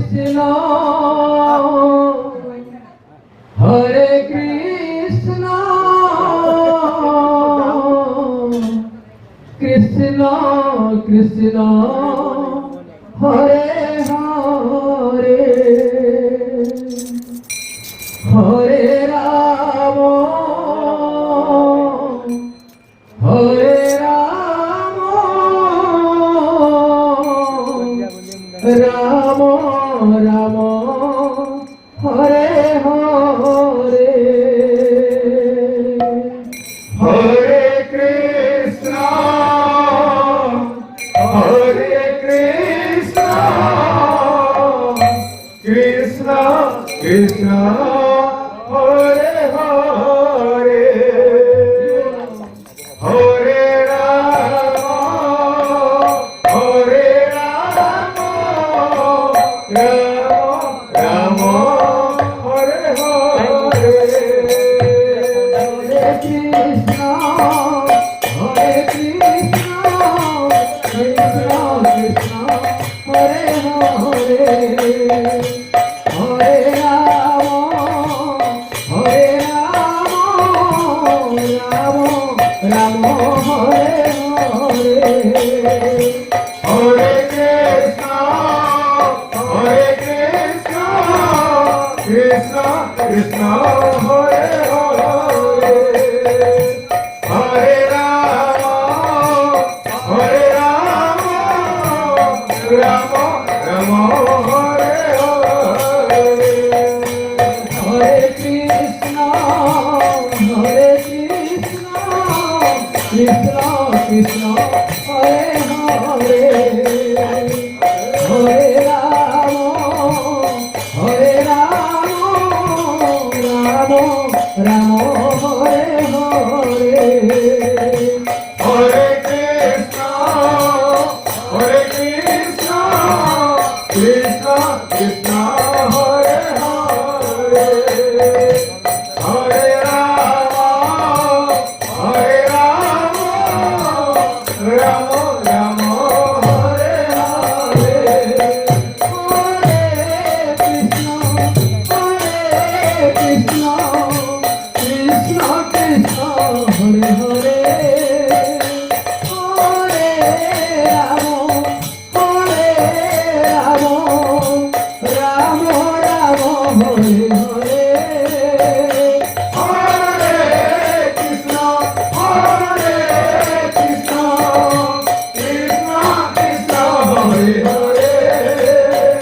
Krishna Hare Krishna Krishna Krishna Hare Hare Hare Ram Hare Ram Ram Ram Hare Hare Hare Krishna Hare Krishna Krishna Krishna Hare Hare Hare Ram Hare Ram Ram Ram Hare Hare Hare Krishna Hare Krishna Krishna Krishna Hare Hare Hare Ram Hare Ram Ram Ram Hare Hare Hare Krishna Hare Krishna Krishna Krishna Hare Hare Hare Ram Hare Ram Ram Ram Hare Hare Hare Krishna Hare Krishna Krishna Krishna Hare Hare Hare Ram Hare Ram Ram Ram Hare Hare Hare Krishna Hare Krishna Krishna Krishna